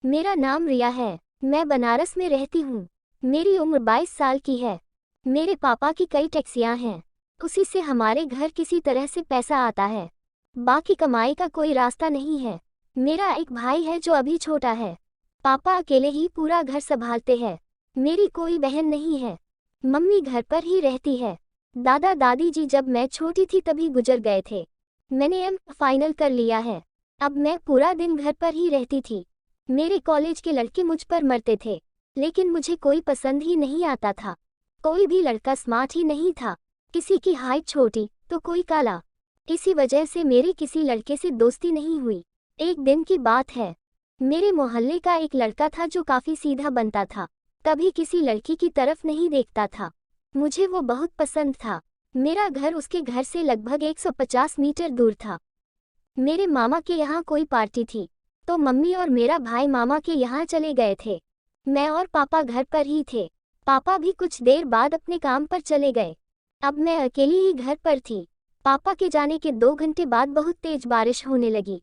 मेरा नाम रिया है। मैं बनारस में रहती हूँ। मेरी उम्र 22 साल की है। मेरे पापा की कई टैक्सियाँ हैं। उसी से हमारे घर किसी तरह से पैसा आता है। बाकी कमाई का कोई रास्ता नहीं है। मेरा एक भाई है जो अभी छोटा है। पापा अकेले ही पूरा घर संभालते हैं। मेरी कोई बहन नहीं है। मम्मी घर पर ही रहती है। दादा दादी जी जब मैं छोटी थी तभी गुजर गए थे। मैंने एम फाइनल कर लिया है। अब मैं पूरा दिन घर पर ही रहती थी। मेरे कॉलेज के लड़के मुझ पर मरते थे, लेकिन मुझे कोई पसंद ही नहीं आता था। कोई भी लड़का स्मार्ट ही नहीं था। किसी की हाइट छोटी तो कोई काला। इसी वजह से मेरी किसी लड़के से दोस्ती नहीं हुई। एक दिन की बात है, मेरे मोहल्ले का एक लड़का था जो काफी सीधा बनता था, कभी किसी लड़की की तरफ नहीं देखता था। मुझे वो बहुत पसंद था। मेरा घर उसके घर से लगभग 150 मीटर दूर था। मेरे मामा के यहाँ कोई पार्टी थी, तो मम्मी और मेरा भाई मामा के यहाँ चले गए थे। मैं और पापा घर पर ही थे। पापा भी कुछ देर बाद अपने काम पर चले गए। अब मैं अकेली ही घर पर थी। पापा के जाने के 2 घंटे बाद बहुत तेज बारिश होने लगी।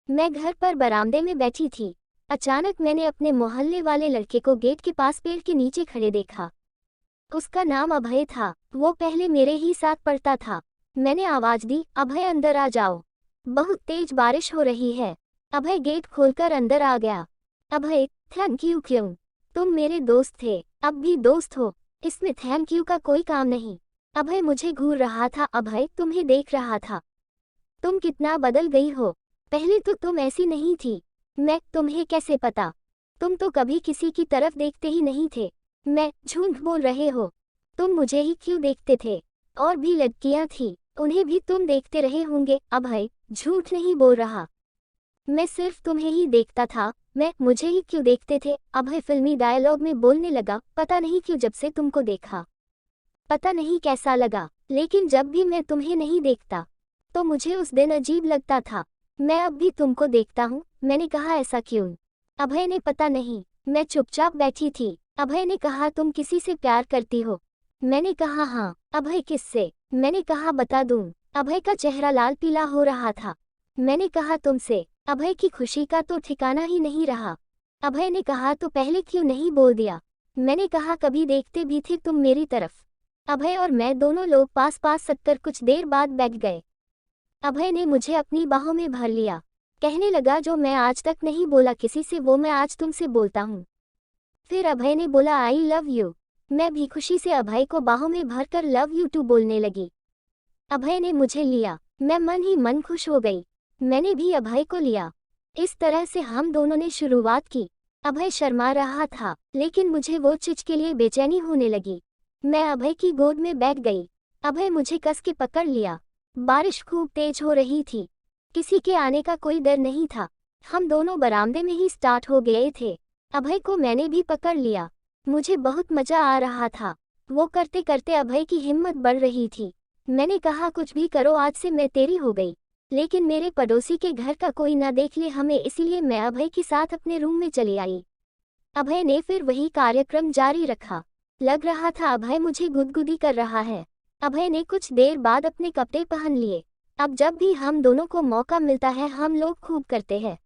मैं घर पर बरामदे में बैठी थी। अचानक मैंने अपने मोहल्ले वाले लड़के को गेट के पास पेड़ के नीचे खड़े देखा। उसका नाम अभय था। वो पहले मेरे ही साथ पढ़ता था। मैंने आवाज दी, अभय अंदर आ जाओ, बहुत तेज बारिश हो रही है। अभय गेट खोलकर अंदर आ गया। अभय, थैंक यू। क्यों? तुम मेरे दोस्त थे, अब भी दोस्त हो, इसमें थैंक यू का कोई काम नहीं। अभय मुझे घूर रहा था। अभय, तुम्हें देख रहा था। तुम कितना बदल गई हो। पहले तो तुम ऐसी नहीं थी। मैं, तुम्हें कैसे पता? तुम तो कभी किसी की तरफ देखते ही नहीं थे। मैं, झूठ बोल रहे हो। तुम मुझे ही क्यों देखते थे? और भी लड़कियां थी, उन्हें भी तुम देखते रहे होंगे। अभय, झूठ नहीं बोल रहा। मैं सिर्फ तुम्हें ही देखता था। मैं, मुझे ही क्यों देखते थे? अभय फिल्मी डायलॉग में बोलने लगा। पता नहीं क्यों जब से तुमको देखा, पता नहीं कैसा लगा, लेकिन जब भी मैं तुम्हें नहीं देखता तो मुझे उस दिन अजीब लगता था। मैं अब भी तुमको देखता हूँ। मैंने कहा, ऐसा क्यों? अभय ने, पता नहीं। मैं चुपचाप बैठी थी। अभय ने कहा, तुम किसी से प्यार करती हो? मैंने कहा, हाँ। अभय, किससे? मैंने कहा, बता दूं। अभय का चेहरा लाल पीला हो रहा था। मैंने कहा, तुमसे। अभय की खुशी का तो ठिकाना ही नहीं रहा। अभय ने कहा, तो पहले क्यों नहीं बोल दिया? मैंने कहा, कभी देखते भी थे तुम मेरी तरफ। अभय और मैं दोनों लोग पास पास सटकर कुछ देर बाद बैठ गए। अभय ने मुझे अपनी बाहों में भर लिया। कहने लगा, जो मैं आज तक नहीं बोला किसी से वो मैं आज तुमसे बोलता हूँ। फिर अभय ने बोला, आई लव यू। मैं भी खुशी से अभय को बाहों में भरकर लव यू टू बोलने लगी। अभय ने मुझे लिया। मैं मन ही मन खुश हो गई। मैंने भी अभय को लिया। इस तरह से हम दोनों ने शुरुआत की। अभय शर्मा रहा था, लेकिन मुझे वो चीज के लिए बेचैनी होने लगी। मैं अभय की गोद में बैठ गई। अभय मुझे कस के पकड़ लिया। बारिश खूब तेज हो रही थी। किसी के आने का कोई डर नहीं था। हम दोनों बरामदे में ही स्टार्ट हो गए थे। अभय को मैंने भी पकड़ लिया। मुझे बहुत मजा आ रहा था। वो करते करते अभय की हिम्मत बढ़ रही थी। मैंने कहा, कुछ भी करो, आज से मैं तेरी हो गई। लेकिन मेरे पड़ोसी के घर का कोई ना देख ले हमें, इसलिए मैं अभय के साथ अपने रूम में चली आई। अभय ने फिर वही कार्यक्रम जारी रखा। लग रहा था अभय मुझे गुदगुदी कर रहा है। अभय ने कुछ देर बाद अपने कपड़े पहन लिए। अब जब भी हम दोनों को मौका मिलता है हम लोग खूब करते हैं।